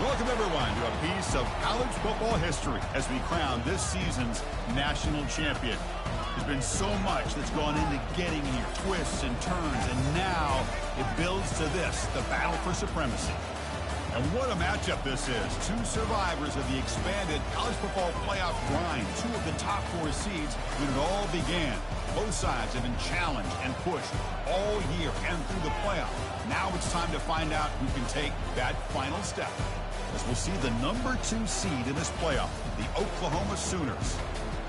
Welcome, everyone, to a piece of college football history as we crown this season's national champion. There's been so much that's gone into getting here, twists and turns, and now it builds to this, the battle for supremacy. And what a matchup this is. Two survivors of the expanded college football playoff grind, two of the top four seeds when it all began. Both sides have been challenged and pushed all year and through the playoff. Now it's time to find out who can take that final step, as we'll see the number 2 seed in this playoff, the Oklahoma Sooners,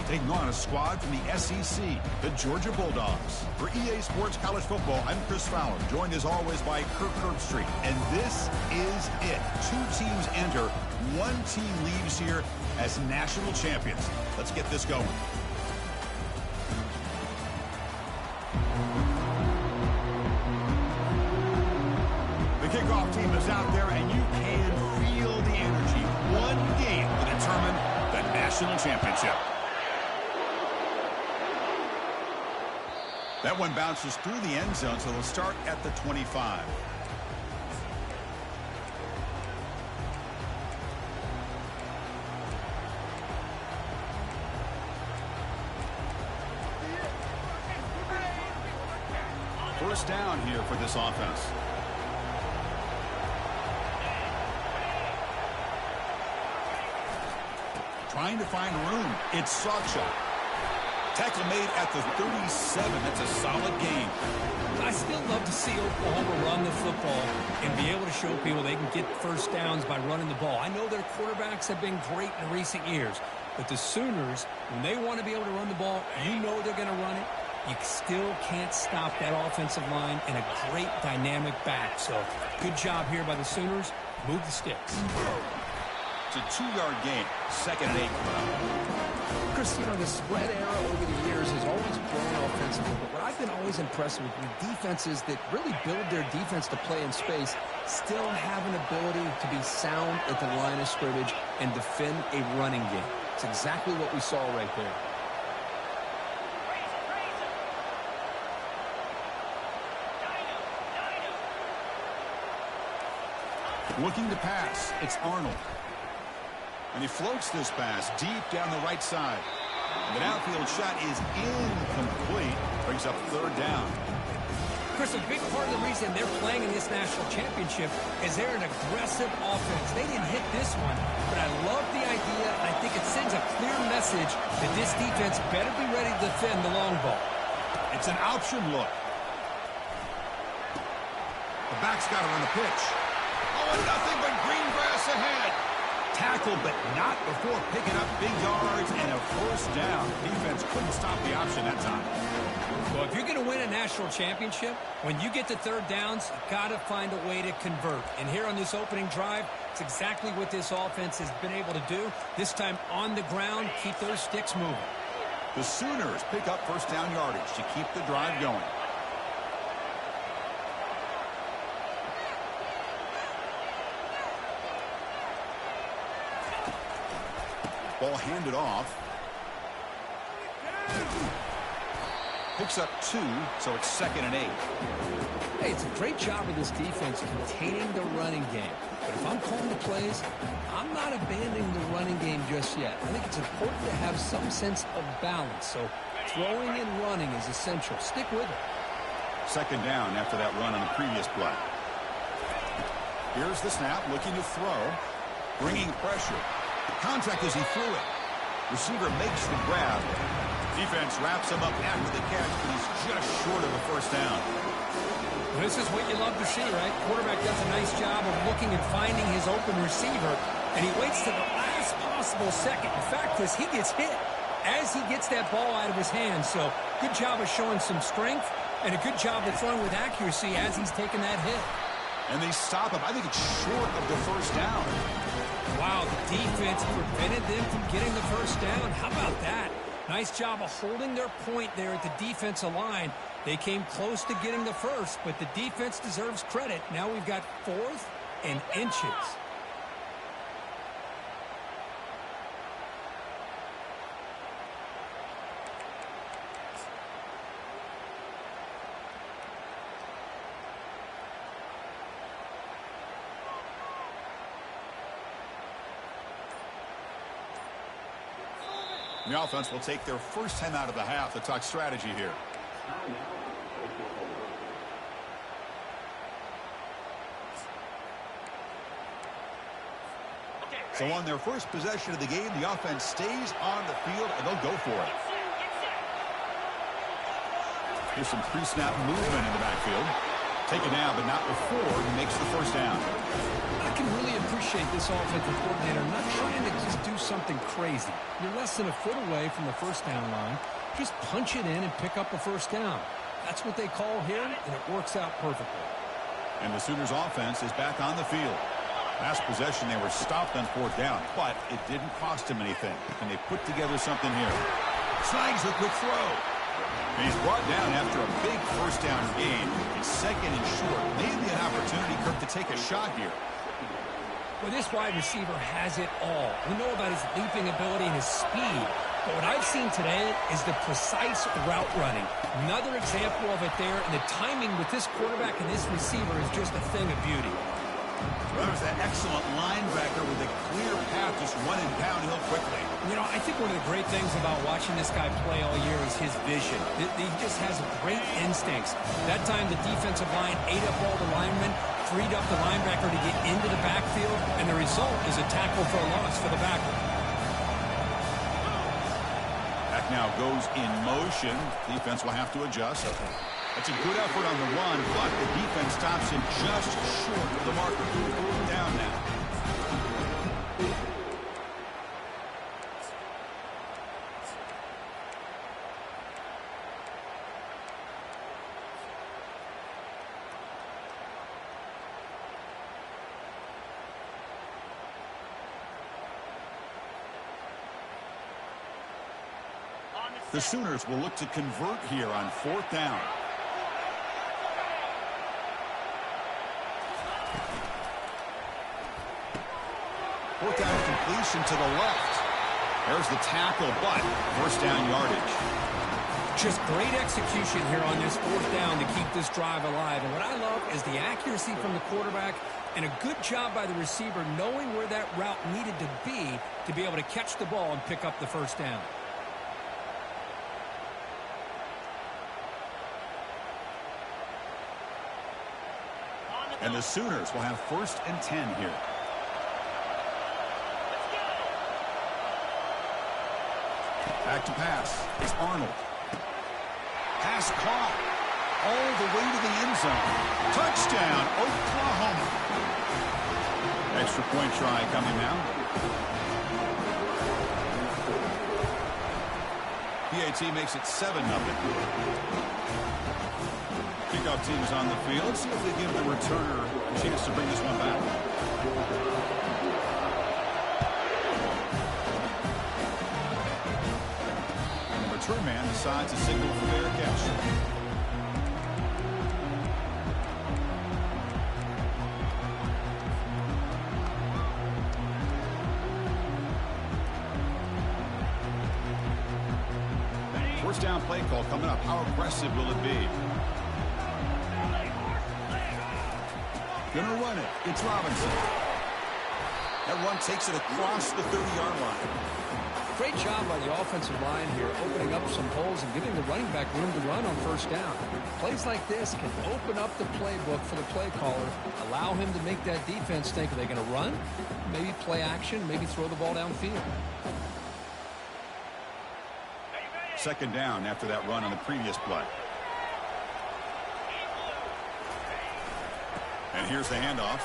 taking on a squad from the SEC, the Georgia Bulldogs. For EA Sports College Football, I'm Chris Fowler, joined as always by Kirk Herbstreit. And this is it. 2 teams enter, 1 team leaves here as national champions. Let's get this going. The kickoff team is out there, and you can feel the energy. One game to determine the national championship. That one bounces through the end zone, so they'll start at the 25. First down here for this offense. Trying to find room. It's Sawchuk. Tackle made at the 37. That's a solid game. I still love to see Oklahoma run the football and be able to show people they can get first downs by running the ball. I know their quarterbacks have been great in recent years, but the Sooners, when they want to be able to run the ball, you know they're going to run it. You still can't stop that offensive line and a great dynamic back. So good job here by the Sooners. Move the sticks. It's a 2-yard gain. 2nd and 8 coming up. Chris, you know, the spread era over the years has always grown offensively, but what I've been always impressed with defenses that really build their defense to play in space still have an ability to be sound at the line of scrimmage and defend a running game. It's exactly what we saw right there. Looking to pass, it's Arnold. And he floats this pass deep down the right side. The downfield shot is incomplete. Brings up 3rd down. Chris, a big part of the reason they're playing in this national championship is they're an aggressive offense. They didn't hit this one, but I love the idea. I think it sends a clear message that this defense better be ready to defend the long ball. It's an option look. The back's got it on the pitch. Oh, and nothing but green grass ahead. Tackle, but not before picking up big yards and a first down. Defense couldn't stop the option that time. Well, if you're going to win a national championship, when you get to 3rd downs, you've got to find a way to convert. And here on this opening drive, it's exactly what this offense has been able to do. This time on the ground, keep those sticks moving. The Sooners pick up first down yardage to keep the drive going. Ball handed off. Picks up 2, so it's 2nd and 8. Hey, it's a great job of this defense containing the running game. But if I'm calling the plays, I'm not abandoning the running game just yet. I think it's important to have some sense of balance. So throwing and running is essential. Stick with it. 2nd down after that run on the previous play. Here's the snap, looking to throw. Bringing pressure. Contact as he threw it. Receiver makes the grab. Defense wraps him up after the catch, but he's just short of a first down. This is what you love to see, right? Quarterback does a nice job of looking and finding his open receiver, and he waits to the last possible second. In fact, Chris, he gets hit as he gets that ball out of his hands. So good job of showing some strength and a good job of throwing with accuracy as he's taking that hit. And they stop him. I think it's short of the first down. Wow, the defense prevented them from getting the first down. How about that? Nice job of holding their point there at the defensive line. They came close to getting the first, but the defense deserves credit. Now we've got 4th and inches. The offense will take their first time out of the half to talk strategy here. So on their first possession of the game, the offense stays on the field, and they'll go for it. Here's some pre-snap movement in the backfield. Take it down, but not before he makes the first down. I can really appreciate this offensive coordinator not trying to just do something crazy. You're less than a foot away from the first down line. Just punch it in and pick up a first down. That's what they call here, and it works out perfectly. And the Sooners offense is back on the field. Last possession, they were stopped on fourth down, but it didn't cost him anything. And they put together something here. Slides the quick throw. And he's brought down after a big first down gain. It's second and short. Maybe an opportunity, Kirk, to take a shot here. Well, this wide receiver has it all. We know about his leaping ability and his speed. But what I've seen today is the precise route running. Another example of it there. And the timing with this quarterback and this receiver is just a thing of beauty. Well, there's that excellent linebacker with a clear path just running downhill quickly. You know, I think one of the great things about watching this guy play all year is his vision. He just has great instincts. That time the defensive line ate up all the linemen, freed up the linebacker to get into the backfield, and the result is a tackle for a loss for the backer. Back now goes in motion. Defense will have to adjust. That's a good effort on the run, but the defense stops him just short of the marker. Down now. The Sooners will look to convert here on fourth down. Fourth down completion to the left. There's the tackle, but first down yardage. Just great execution here on this fourth down to keep this drive alive. And what I love is the accuracy from the quarterback and a good job by the receiver knowing where that route needed to be able to catch the ball and pick up the first down. And the Sooners will have first and 10 here. Back to pass. It's Arnold. Pass caught. All the way to the end zone. Touchdown, Oklahoma. Extra point try coming now. PAT makes it 7-0. Kickoff team is on the field. Let's see if they give the returner a chance to bring this one back. And the return man decides to signal for fair catch. First down play call coming up. How aggressive will it be? Gonna run it. It's Robinson. That run takes it across the 30-yard line. Great job by the offensive line here, opening up some holes and giving the running back room to run on first down. Plays like this can open up the playbook for the play caller, allow him to make that defense think, are they going to run? Maybe play action, maybe throw the ball downfield. Second down after that run on the previous play. And here's the handoff.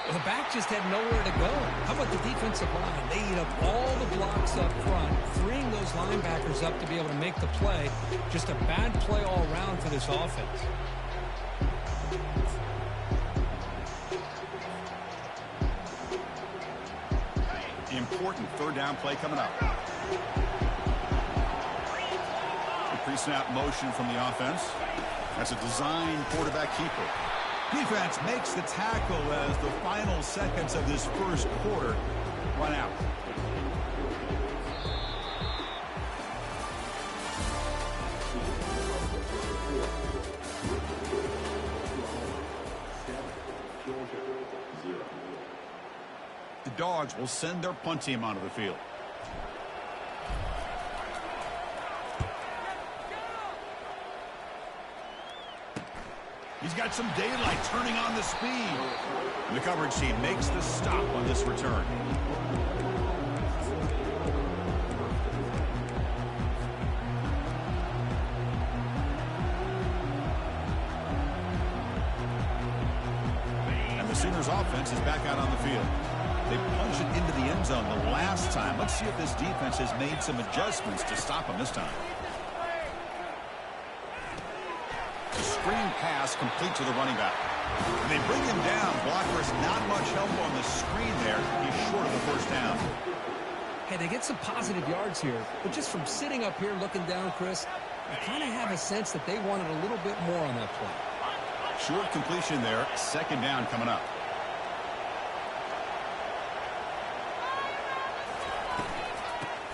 Well, the back just had nowhere to go. How about the defensive line? They eat up all the blocks up front, freeing those linebackers up to be able to make the play. Just a bad play all around for this offense. Important third down play coming up. The pre-snap motion from the offense. That's a design quarterback keeper. Defense makes the tackle as the final seconds of this first quarter run out. The Dogs will send their punt team onto the field. He's got some daylight turning on the speed. And the coverage team makes the stop on this return. And the Sooners offense is back out on the field. They punched it into the end zone the last time. Let's see if this defense has made some adjustments to stop him this time. The screen pass complete to the running back. And they bring him down. Blockers not much help on the screen there. He's short of the first down. Hey, they get some positive yards here, but just from sitting up here looking down, Chris, I kind of have a sense that they wanted a little bit more on that play. Short completion there. Second down coming up.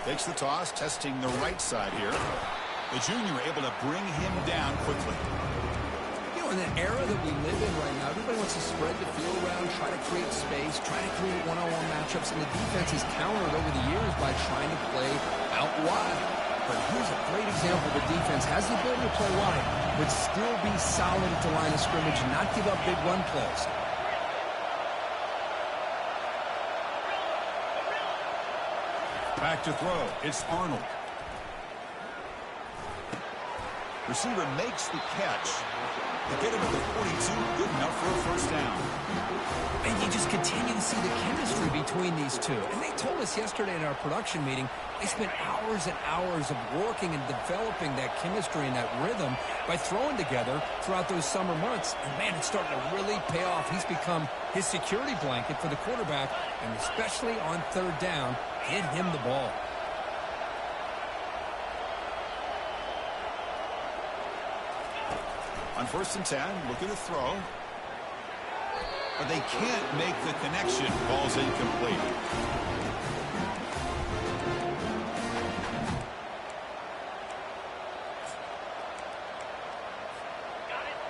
Takes the toss, testing the right side here. The junior able to bring him down quickly. You know, in the era that we live in right now, everybody wants to spread the field around, try to create space, try to create one-on-one matchups, and the defense is countered over the years by trying to play out wide. But here's a great example. The defense has the ability to play wide, but still be solid at the line of scrimmage and not give up big run plays. Back to throw. It's Arnold. Receiver makes the catch. They get him at the 42. Good enough for a first down. And you just continue to see the chemistry between these two. And they told us yesterday in our production meeting, they spent hours and hours of working and developing that chemistry and that rhythm by throwing together throughout those summer months. And, man, it's starting to really pay off. He's become his security blanket for the quarterback, and especially on third down, get him the ball. On 1st and 10, looking to throw. But they can't make the connection. Ball's incomplete.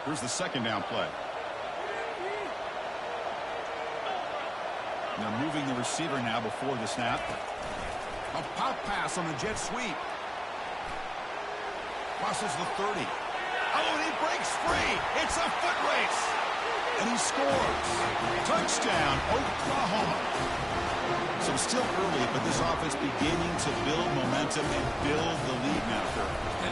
Here's the second down play. And they're moving the receiver now before the snap. A pop pass on the jet sweep. Crosses the 30. Oh, and he breaks free. It's a foot race. And he scores. Touchdown, Oklahoma. So still early, but this offense beginning to build momentum and build the lead now.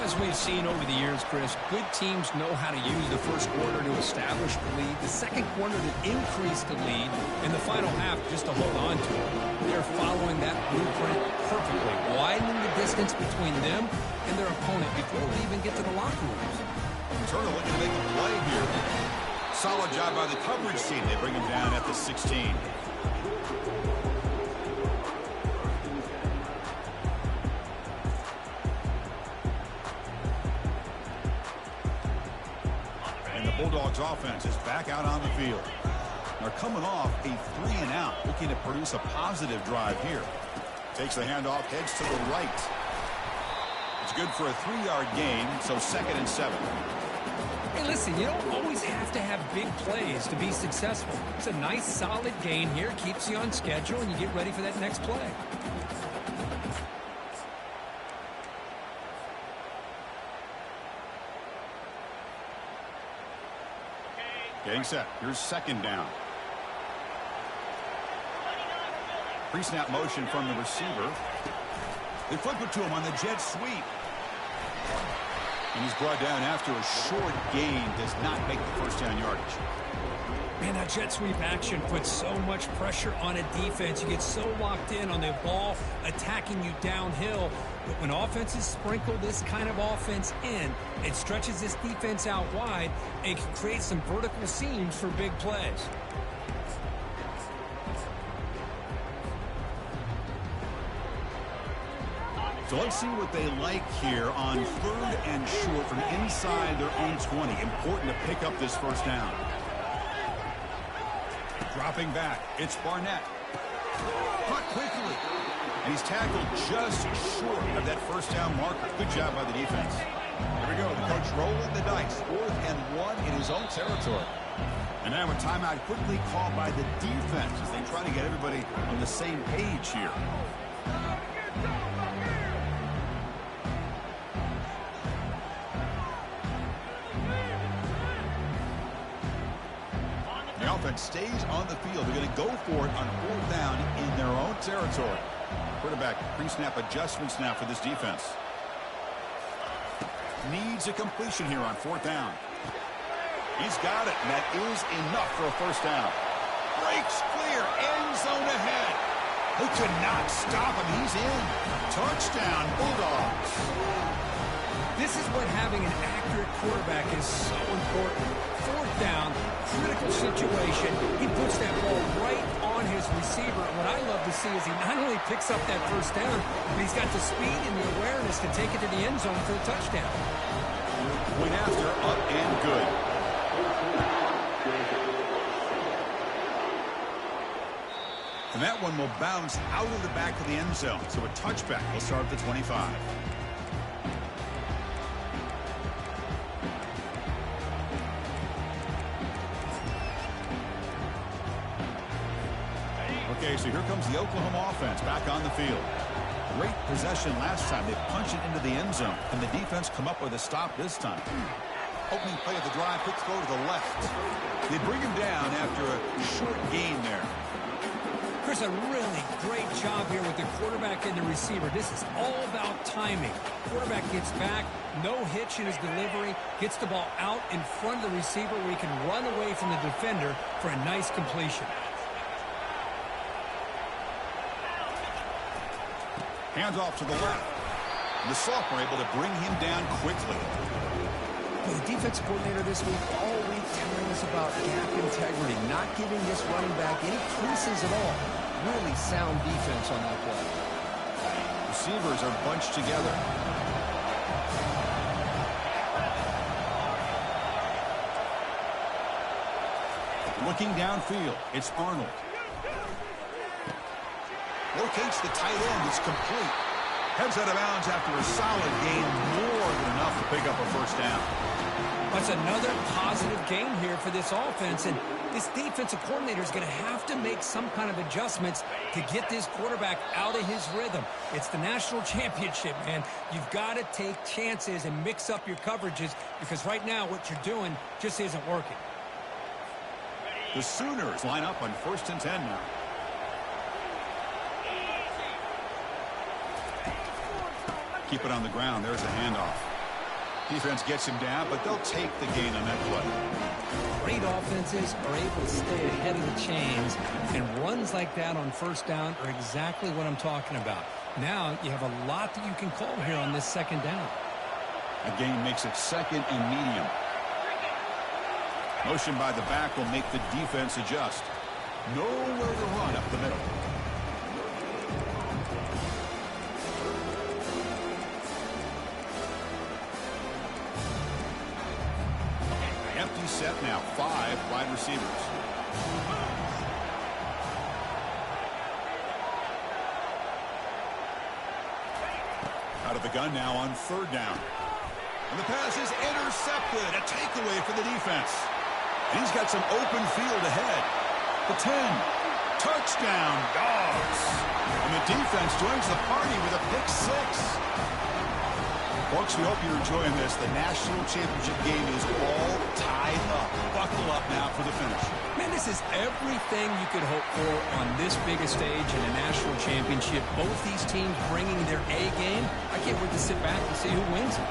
As we've seen over the years, Chris, good teams know how to use the first quarter to establish the lead, the second quarter to increase the lead, and the final half just to hold on to it. They're following that blueprint perfectly, widening the distance between them and their opponent before we even get to the locker rooms. Turner looking to make a play here. Solid job by the coverage team. They bring him down at the 16. And the Bulldogs offense is back out on the field. They're coming off a 3-and-out, looking to produce a positive drive here. Takes the handoff, heads to the right. It's good for a 3-yard gain, so 2nd and 7. Hey, listen, you don't always have to have big plays to be successful. It's a nice, solid gain here, keeps you on schedule, and you get ready for that next play. Getting set. Here's 2nd down. Pre-snap motion from the receiver. They flip it to him on the jet sweep. And he's brought down after a short gain. Does not make the first down yardage. Man, that jet sweep action puts so much pressure on a defense. You get so locked in on the ball attacking you downhill. But when offenses sprinkle this kind of offense in, it stretches this defense out wide and can create some vertical seams for big plays. So let's see what they like here on 3rd and short from inside their own 20. Important to pick up this first down. Dropping back, it's Barnett. Caught quickly. And he's tackled just short of that first down marker. Good job by the defense. Here we go. The coach rolling the dice. 4th and 1 in his own territory. And now a timeout quickly called by the defense as they try to get everybody on the same page here. stays on the field. They're going to go for it on 4th down in their own territory. Quarterback pre-snap adjustments now for this defense. Needs a completion here on 4th down. He's got it, and that is enough for a first down. Breaks clear, end zone ahead. They could not stop him. He's in. Touchdown, Bulldogs. This is what having an accurate quarterback is so important. 4th down, critical situation. He puts that ball right on his receiver. And what I love to see is he not only picks up that first down, but he's got the speed and the awareness to take it to the end zone for the touchdown. Point after, up and good. And that one will bounce out of the back of the end zone. So a touchback will start at the 25. Okay, so here comes the Oklahoma offense back on the field. Great possession last time. They punched it into the end zone, and the defense come up with a stop this time. Opening play of the drive, quick throw to the left. They bring him down after a short gain there. Chris, a really great job here with the quarterback and the receiver. This is all about timing. Quarterback gets back, no hitch in his delivery, gets the ball out in front of the receiver where he can run away from the defender for a nice completion. Hands off to the left. The sophomore able to bring him down quickly. Well, the defensive coordinator this week all week telling us about gap integrity, not giving this running back any creases at all. Really sound defense on that play. Receivers are bunched together. Looking downfield, it's Arnold. Locates the tight end. It's complete. Heads out of bounds after a solid gain, more than enough to pick up a first down. That's another positive game here for this offense, and this defensive coordinator is going to have to make some kind of adjustments to get this quarterback out of his rhythm. It's the national championship, man. You've got to take chances and mix up your coverages because right now what you're doing just isn't working. The Sooners line up on 1st and 10 now. Keep it on the ground. There's the handoff. Defense gets him down, but they'll take the gain on that play. Great offenses are able to stay ahead of the chains, and runs like that on 1st down are exactly what I'm talking about. Now you have a lot that you can call here on this 2nd down. A gain makes it 2nd and medium. Motion by the back will make the defense adjust. Nowhere to run up the middle. Empty set now, 5 wide receivers. Out of the gun now on 3rd down. And the pass is intercepted. A takeaway for the defense. And he's got some open field ahead. The 10. Touchdown, Dogs. And the defense joins the party with a pick 6. Folks, we hope you're enjoying this. The national championship game is all tied up. Buckle up now for the finish. Man, this is everything you could hope for on this biggest stage in a national championship. Both these teams bringing their A game. I can't wait to sit back and see who wins it.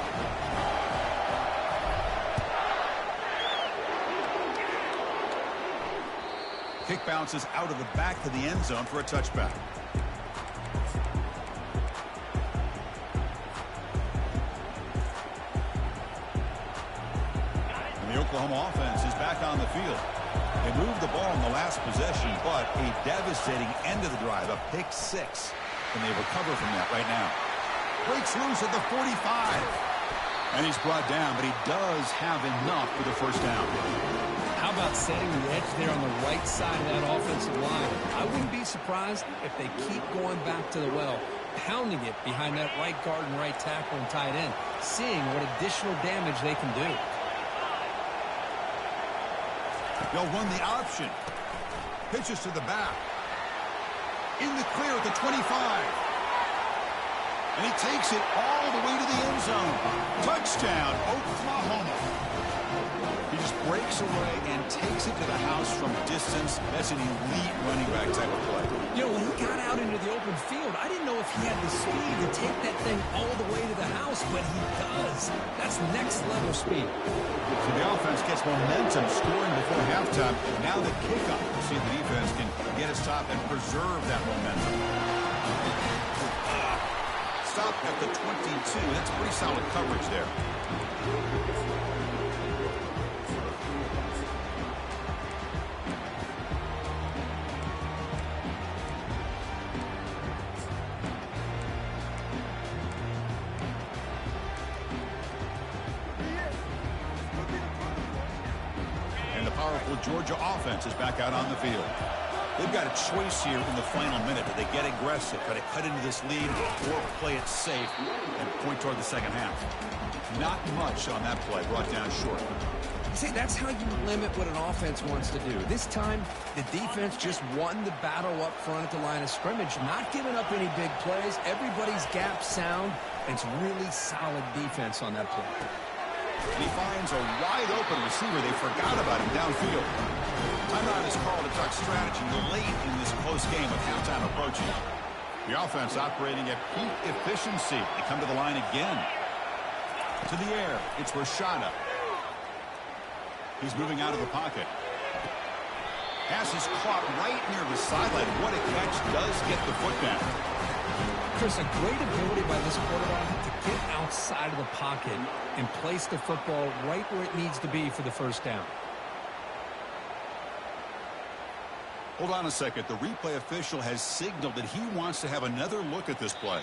Kick bounces out of the back of the end zone for a touchback. Oklahoma offense is back on the field. They moved the ball in the last possession, but a devastating end of the drive, a pick 6. And they recover from that right now. Breaks loose at the 45. And he's brought down, but he does have enough for the first down. How about setting the edge there on the right side of that offensive line? I wouldn't be surprised if they keep going back to the well, pounding it behind that right guard and right tackle and tight end, seeing what additional damage they can do. They'll run the option. Pitches to the back. In the clear at the 25. And he takes it all the way to the end zone. Touchdown, Oklahoma. He just breaks away and takes it to the house from distance. That's an elite running back type of play. You know, when he got out into the open field, I didn't know if he had the speed to take that thing all the way to the house, but he does. That's next level speed. So the offense gets momentum scoring before halftime. Now the kickoff. We'll see if the defense can get a stop and preserve that momentum. Stop at the 22. That's pretty solid coverage there. Georgia offense is back out on the field. They've got a choice here in the final minute. Do they get aggressive, try to cut into this lead, or play it safe and point toward the second half? Not much on that play, brought down short. See, that's how you limit what an offense wants to do. This time, the defense just won the battle up front at the line of scrimmage, not giving up any big plays. Everybody's gap sound, and it's really solid defense on that play. And he finds a wide-open receiver. They forgot about him downfield. Timeout is called to talk strategy late in this close game with halftime approaching. The offense operating at peak efficiency. They come to the line again. To the air, it's Rashada. He's moving out of the pocket. Pass is caught right near the sideline. What a catch. Does get the foot down. Chris, a great ability by this quarterback to get outside of the pocket and place the football right where it needs to be for the first down. Hold on a second. The replay official has signaled that he wants to have another look at this play.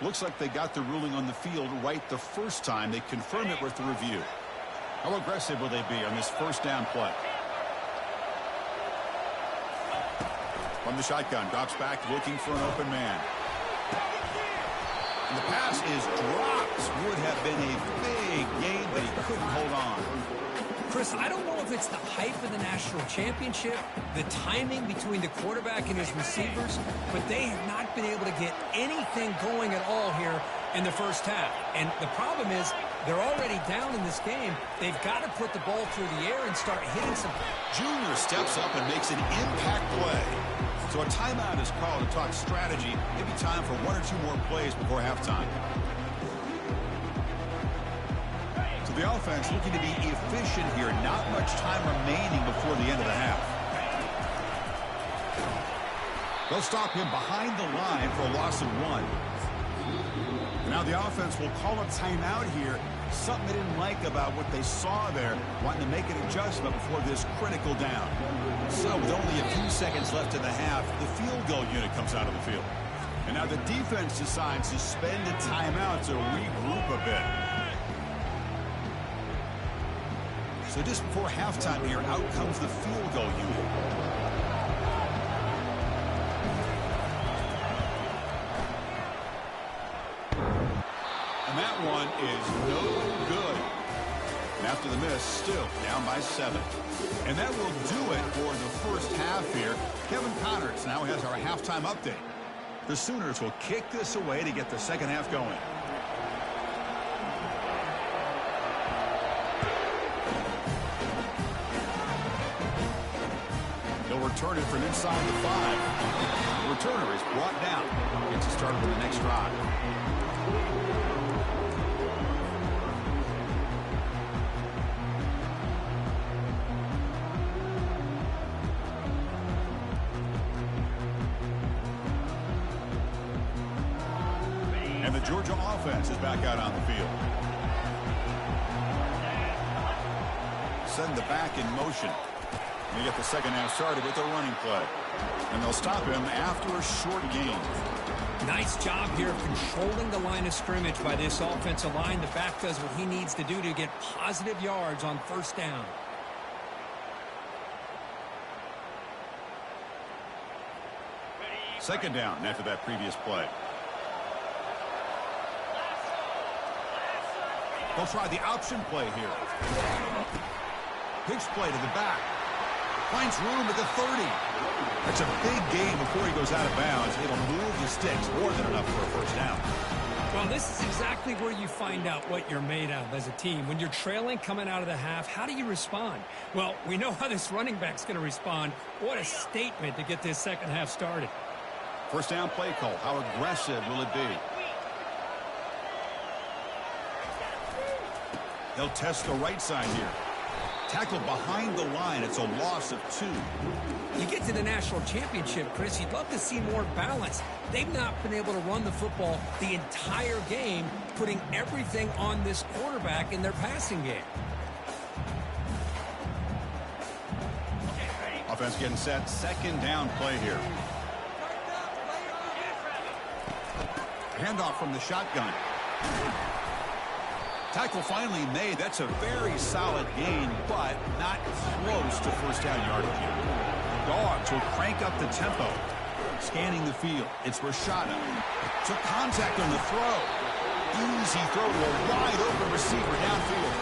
Looks like they got the ruling on the field right the first time. They confirm it with the review. How aggressive will they be on this first down play? From the shotgun, drops back looking for an open man. And the pass is dropped. Would have been a big gain, but he couldn't hold on. Chris, I don't know if it's the hype of the national championship, the timing between the quarterback and his receivers, but they have not been able to get anything going at all here in the first half. And the problem is they're already down in this game. They've got to put the ball through the air and start hitting some. Junior steps up and makes an impact play. So a timeout is called to talk strategy. Maybe time for one or two more plays before halftime. So the offense looking to be efficient here. Not much time remaining before the end of the half. They'll stop him behind the line for a loss of 1. And now the offense will call a timeout here. Something they didn't like about what they saw there. Wanting to make an adjustment before this critical down. So with only a few seconds left in the half, the field goal unit comes out of the field. And now the defense decides to spend a timeout to regroup a bit. So just before halftime here, out comes the field goal unit. And that one is no good. And after the miss, still down by 7. And that will do it for the first half here. Kevin Connors now has our halftime update. The Sooners will kick this away to get the second half going. They'll return it from inside the 5. The returner is brought down. Gets it started for the next drive. And the Georgia offense is back out on the field. Send the back in motion. They get the second half started with a running play. And they'll stop him after a short gain. Nice job here of controlling the line of scrimmage by this offensive line. The back does what he needs to do to get positive yards on first down. Second down after that previous play. They'll try the option play here. Pitch play to the back. Finds room at the 30. That's a big gain before he goes out of bounds. It'll move the sticks more than enough for a first down. Well, this is exactly where you find out what you're made of as a team. When you're trailing coming out of the half, how do you respond? Well, we know how this running back's going to respond. What a statement to get this second half started. First down play call. How aggressive will it be? They'll test the right side here. Tackle behind the line. It's a loss of 2. You get to the national championship, Chris, you'd love to see more balance. They've not been able to run the football the entire game, putting everything on this quarterback in their passing game. Offense getting set. Second down play here. Handoff from the shotgun. Tackle finally made. That's a very solid gain, but not close to first down yardage. Dogs will crank up the tempo. Scanning the field. It's Rashada. Took contact on the throw. Easy throw to a wide open receiver downfield.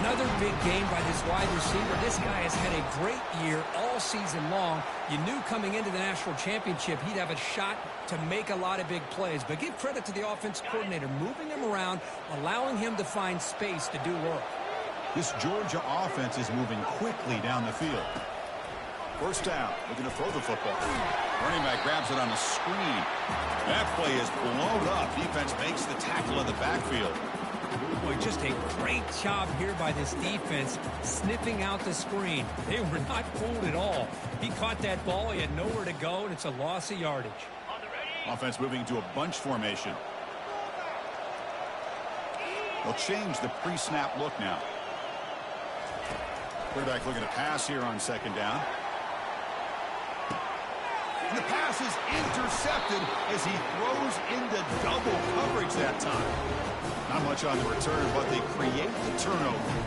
Another big game by this wide receiver. This guy has had a great year all season long. You knew coming into the national championship he'd have a shot to make a lot of big plays. But give credit to the offense coordinator, moving him around, allowing him to find space to do work. This Georgia offense is moving quickly down the field. First down. Looking to throw the football. Running back grabs it on a screen. That play is blown up. Defense makes the tackle in the backfield. Boy, just a great job here by this defense, sniffing out the screen. They were not fooled at all. He caught that ball. He had nowhere to go, and it's a loss of yardage. Offense moving to a bunch formation. They'll change the pre-snap look now. Quarterback looking to pass here on second down. And the pass is intercepted as he throws into double coverage that time. Not much on the return, but they create the turnover.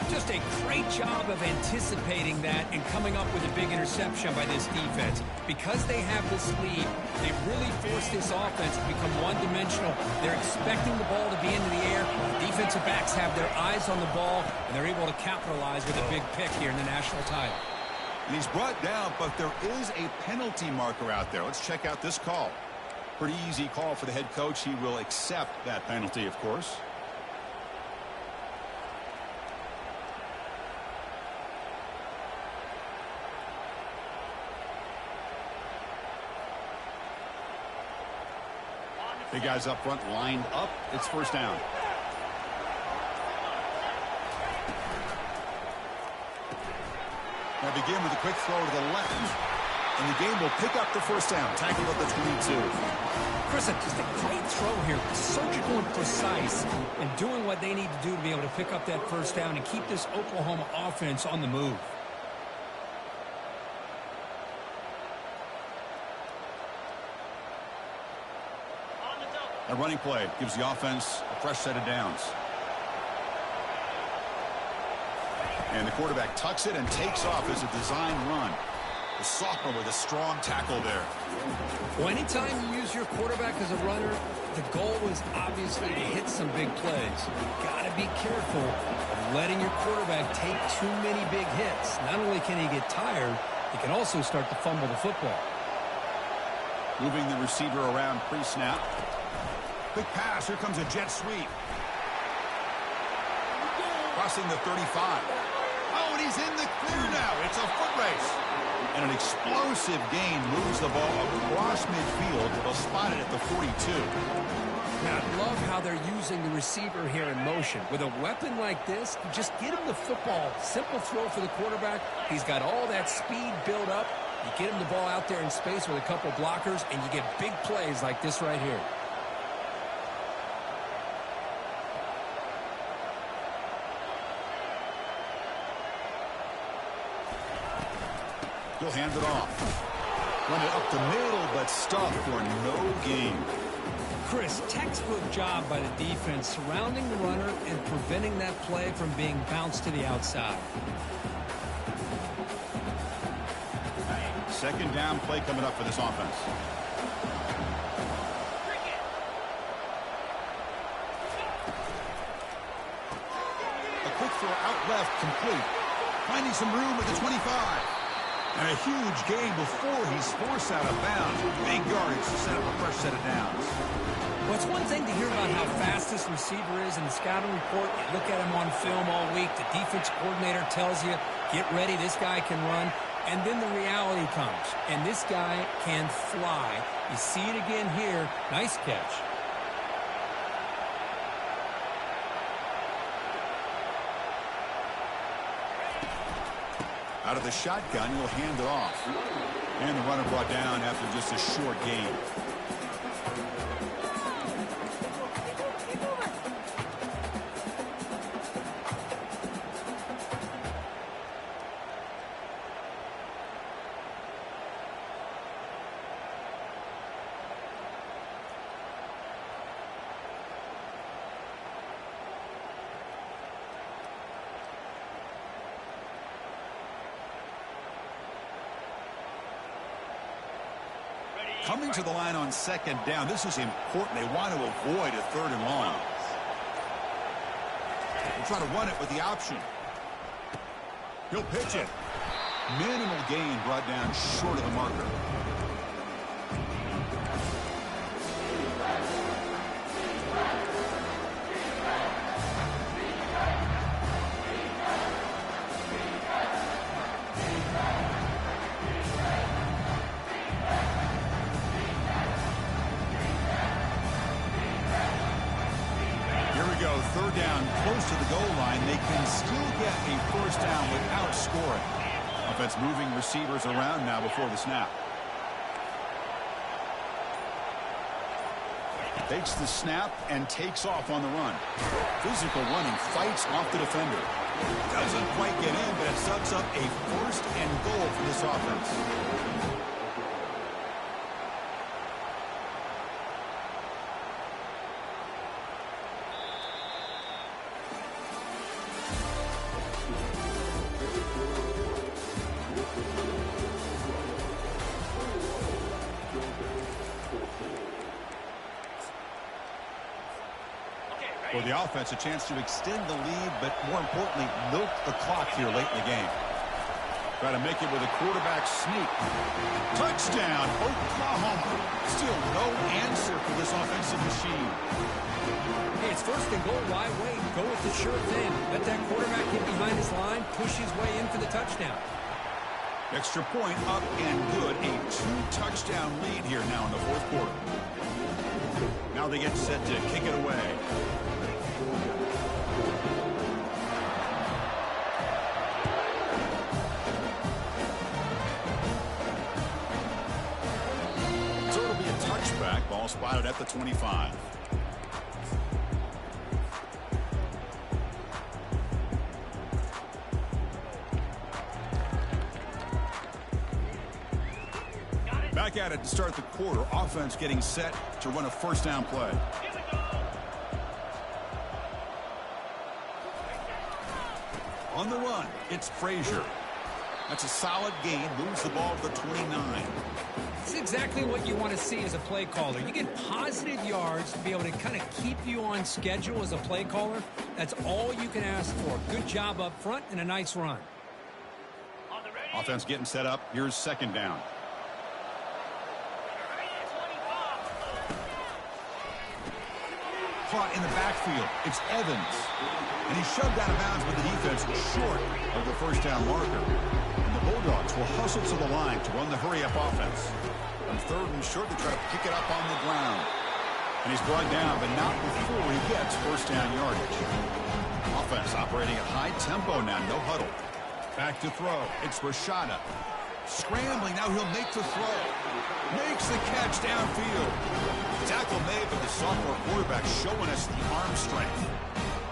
Just a great job of anticipating that and coming up with a big interception by this defense. Because they have this lead, they've really forced this offense to become one-dimensional. They're expecting the ball to be into the air. The defensive backs have their eyes on the ball, and they're able to capitalize with a big pick here in the national title. And he's brought down, but there is a penalty marker out there. Let's check out this call. Pretty easy call for the head coach. He will accept that penalty, of course. Big guys up front lined up. It's first down. Now begin with a quick throw to the left. And the game will pick up the first down. Tackle at the 22. Chris, just a great throw here. Surgical and precise, and doing what they need to do to be able to pick up that first down and keep this Oklahoma offense on the move. A running play gives the offense a fresh set of downs. And the quarterback tucks it and takes off as a design run. The sophomore with a strong tackle there. Well, anytime you use your quarterback as a runner, the goal is obviously to hit some big plays. You've got to be careful of letting your quarterback take too many big hits. Not only can he get tired, he can also start to fumble the football. Moving the receiver around pre-snap. Quick pass. Here comes a jet sweep. Crossing the 35. Oh, and he's in the clear now. It's a foot race. And an explosive gain moves the ball across midfield. They'll spot it at the 42. Now, I love how they're using the receiver here in motion. With a weapon like this, just get him the football. Simple throw for the quarterback. He's got all that speed built up. You get him the ball out there in space with a couple blockers, and you get big plays like this right here. He'll hand it off. Run it up the middle, but stuffed for no gain. Chris, textbook job by the defense surrounding the runner and preventing that play from being bounced to the outside. Second down play coming up for this offense. A quick throw out left, complete. Finding some room at the 25. And a huge gain before he's forced out of bounds. Big yardage to set up a fresh set of downs. Well, it's one thing to hear about how fast this receiver is in the scouting report. You look at him on film all week. The defense coordinator tells you, get ready, this guy can run. And then the reality comes, and this guy can fly. You see it again here. Nice catch. Out of the shotgun, he'll hand it off. And the runner brought down after just a short gain. Coming to the line on second down. This is important. They want to avoid a third and long. They'll try to run it with the option. He'll pitch it. Minimal gain brought down short of the marker. Third down, close to the goal line. They can still get a first down without scoring. Offense moving receivers around now before the snap. Takes the snap and takes off on the run. Physical running, fights off the defender. Doesn't quite get in, but it sets up a first and goal for this offense. For the offense, a chance to extend the lead, but more importantly, milk the clock here late in the game. Try to make it with a quarterback sneak. Touchdown, Oklahoma. Still no answer for this offensive machine. Hey, it's first and goal. Why wait? Go with the sure thing. Let that quarterback get behind his line, push his way in for the touchdown. Extra point up and good. A 2-touchdown lead here now in the fourth quarter. Now they get set to kick it away. So it'll be a touchback. Ball spotted at the 25. Back at it to start the quarter. Offense getting set to run a first down play. On the run, it's Frazier. That's a solid gain. Moves the ball to the 29. It's exactly what you want to see as a play caller. You get positive yards to be able to kind of keep you on schedule as a play caller. That's all you can ask for. Good job up front and a nice run. Offense getting set up. Here's second down. Caught in the backfield. It's Evans. And he's shoved out of bounds with the defense short of the first down marker. And the Bulldogs will hustle to the line to run the hurry-up offense. On third and short, they try to pick it up on the ground. And he's brought down, but not before he gets first down yardage. Offense operating at high tempo now. No huddle. Back to throw. It's Rashada. Scrambling. Now he'll make the throw. Makes the catch downfield. Tackle made, but the sophomore quarterback showing us the arm strength.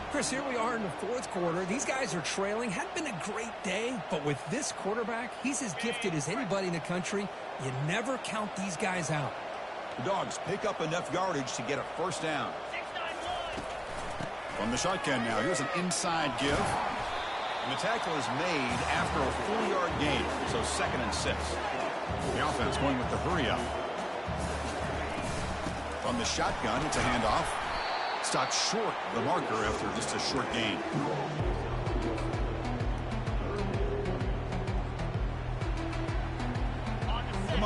Chris, here we are in the fourth quarter. These guys are trailing. Hadn't been a great day, but with this quarterback, he's as gifted as anybody in the country. You never count these guys out. The Dogs pick up enough yardage to get a first down. From the shotgun now, here's an inside give. And the tackle is made after a 4-yard gain, so 2nd and 6. The offense going with the hurry-up. From the shotgun, it's a handoff. Stopped short of the marker after just a short gain.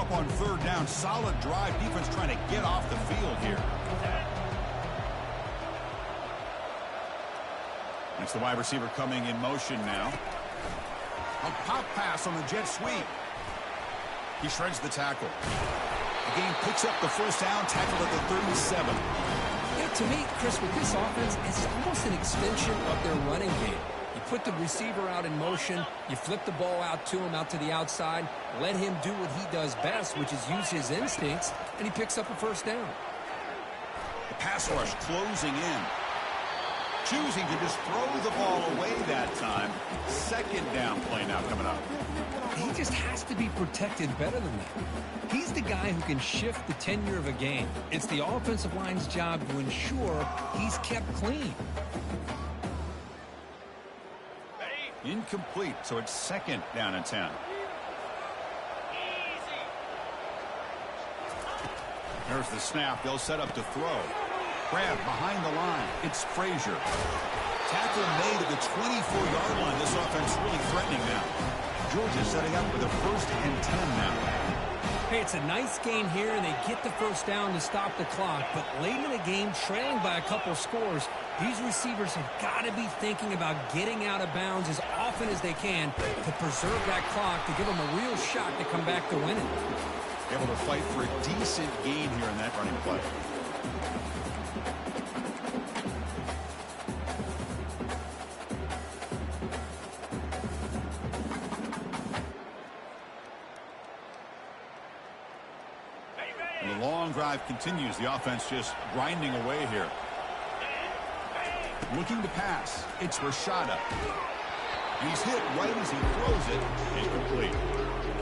up on third down. Solid drive. Defense trying to get off the field here. It's the wide receiver coming in motion now. A pop pass on the jet sweep. He shreds the tackle. The game picks up the first down, tackled at the 37. Yeah, to me, Chris, with this offense, it's almost an extension of their running game. You put the receiver out in motion, you flip the ball out to him, out to the outside, let him do what he does best, which is use his instincts, and he picks up a first down. The pass rush closing in. Choosing to just throw the ball away that time. Second down play now coming up. He just has to be protected better than that. He's the guy who can shift the tenure of a game. It's the offensive line's job to ensure he's kept clean. Incomplete, so it's second down and 10. There's the snap. They'll set up to throw. Grab behind the line. It's Frazier. Tackle made at the 24-yard line. This offense really threatening now. Georgia setting up with a 1st and 10 now. Hey, it's a nice game here, and they get the first down to stop the clock. But late in the game, trailing by a couple scores, these receivers have got to be thinking about getting out of bounds as often as they can to preserve that clock, to give them a real shot to come back to win it. Able to fight for a decent gain here in that running play. And the long drive continues. The offense just grinding away here. Looking to pass. It's Rashada. And he's hit right as he throws it. Incomplete.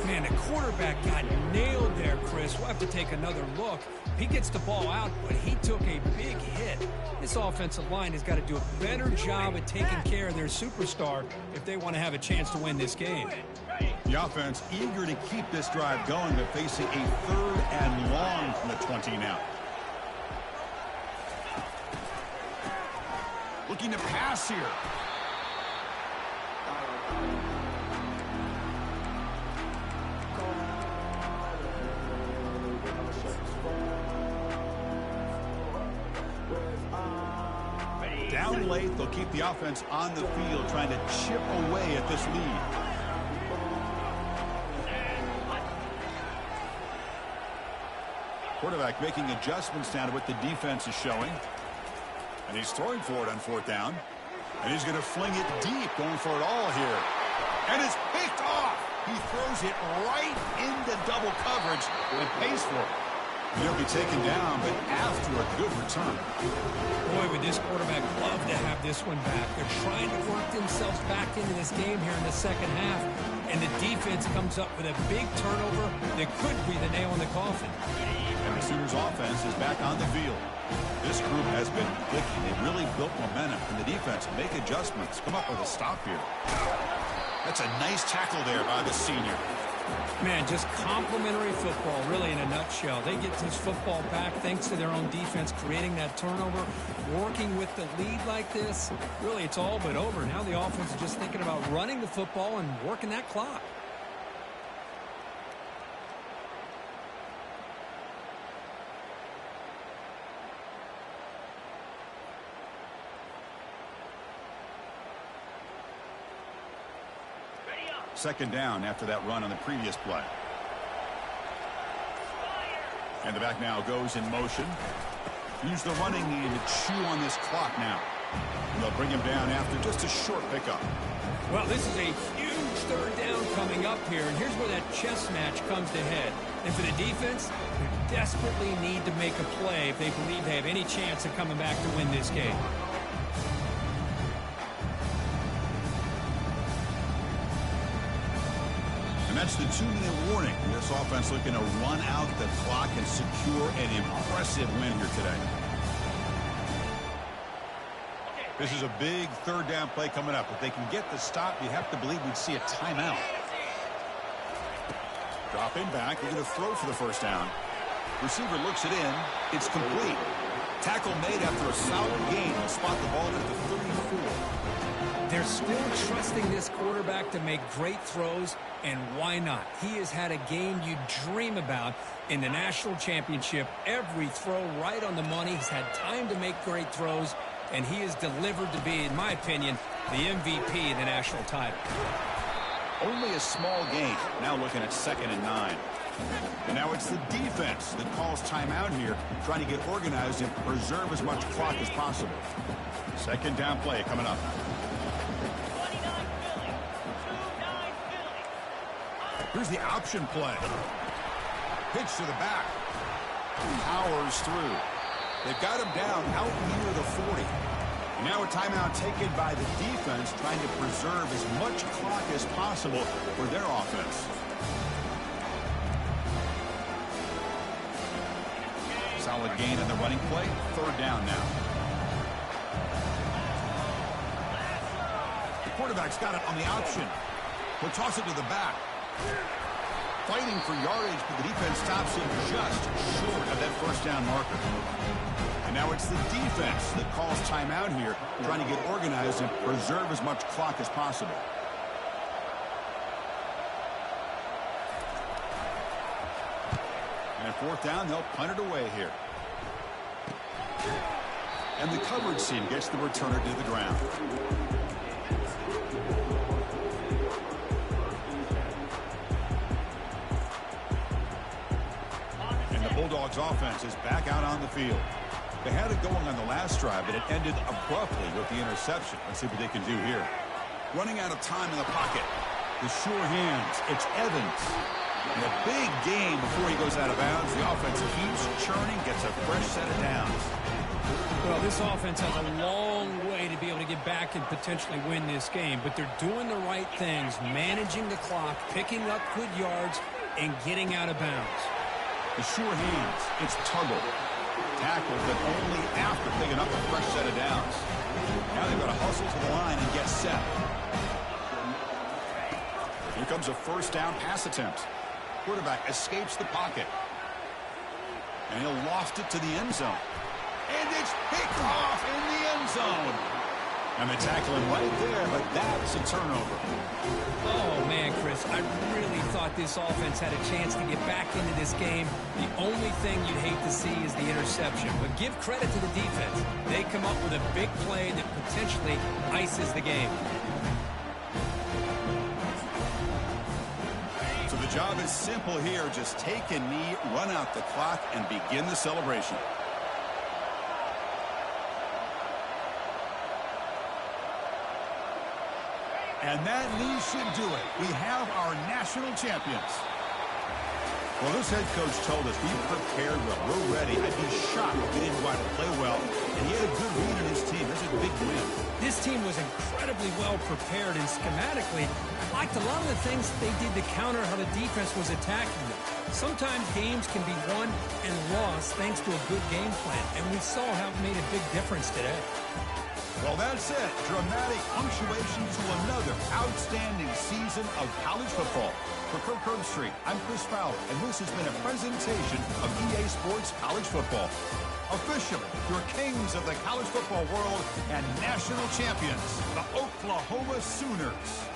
Man, the quarterback got nailed there, Chris. We'll have to take another look. He gets the ball out, but he took a big hit. This offensive line has got to do a better job at taking care of their superstar if they want to have a chance to win this game. The offense eager to keep this drive going, but facing a 3rd and long from the 20 now. Looking to pass here. Down late, they'll keep the offense on the field, trying to chip away at this lead. Quarterback making adjustments down to what the defense is showing. And he's throwing for it on 4th down. And he's going to fling it deep, going for it all here. And it's picked off. He throws it right into double coverage and pays for it. He'll be taken down, but after a good return. Boy, would this quarterback love to have this one back. They're trying to work themselves back into this game here in the second half. And the defense comes up with a big turnover that could be the nail in the coffin. And the Sooners offense is back on the field. This group has been clicking. They've really built momentum. And the defense make adjustments. Come up with a stop here. That's a nice tackle there by the senior. Man, just complimentary football, really, in a nutshell. They get this football back thanks to their own defense, creating that turnover, working with the lead like this. Really, it's all but over. Now the offense is just thinking about running the football and working that clock. Second down after that run on the previous play. And the back now goes in motion. Use the running knee to chew on this clock now. And they'll bring him down after just a short pickup. Well, this is a huge 3rd down coming up here, and here's where that chess match comes to head. And for the defense, they desperately need to make a play if they believe they have any chance of coming back to win this game. And that's the 2-minute warning. This offense looking to run out the clock and secure an impressive win here today. This is a big 3rd down play coming up. If they can get the stop, you have to believe we'd see a timeout. Dropping back. They're going to throw for the first down. Receiver looks it in. It's complete. Tackle made after a solid gain. They'll spot the ball at the 34. They're still trusting this quarterback to make great throws, and why not? He has had a game you dream about in the national championship. Every throw right on the money. He's had time to make great throws, and he has delivered to be, in my opinion, the MVP of the national title. Only a small gain. Now looking at 2nd and 9. And now it's the defense that calls timeout here, trying to get organized and preserve as much clock as possible. 2nd down play coming up. Here's the option play. Pitch to the back. Powers through. They've got him down out near the 40. Now a timeout taken by the defense, trying to preserve as much clock as possible for their offense. Solid gain in the running play. 3rd down now. The quarterback's got it on the option. He'll toss it to the back. Fighting for yardage, but the defense stops him just short of that 1st down marker. And now it's the defense that calls timeout here, trying to get organized and preserve as much clock as possible. And at 4th down, they'll punt it away here. And the coverage team gets the returner to the ground. Bulldogs offense is back out on the field. They had it going on the last drive, but it ended abruptly with the interception. Let's see what they can do here. Running out of time in the pocket. The sure hands. It's Evans. And a big game before he goes out of bounds. The offense keeps churning, gets a fresh set of downs. Well, this offense has a long way to be able to get back and potentially win this game, but they're doing the right things, managing the clock, picking up good yards, and getting out of bounds. The sure hands. It's Tuggle. Tackled, but only after picking up a fresh set of downs. Now they've got to hustle to the line and get set. Here comes a 1st down pass attempt. Quarterback escapes the pocket. And he'll loft it to the end zone. And it's picked off in the end zone. And they tackle him right there, but that's a turnover. Oh, man, Chris, I really thought this offense had a chance to get back into this game. The only thing you'd hate to see is the interception. But give credit to the defense. They come up with a big play that potentially ices the game. So the job is simple here. Just take a knee, run out the clock, and begin the celebration. And that knee should do it. We have our national champions. Well, this head coach told us we prepared well. We're ready. I'd be shocked if we didn't go out and play well. And he had a good read on his team. That's a big win. This team was incredibly well prepared, and schematically, I liked a lot of the things they did to counter how the defense was attacking them. Sometimes games can be won and lost thanks to a good game plan, and we saw how it made a big difference today. Well, that's it. Dramatic punctuation to another outstanding season of college football. For Kirk Herbstreit, I'm Chris Fowler, and this has been a presentation of EA Sports College Football. Officially, your kings of the college football world and national champions, the Oklahoma Sooners.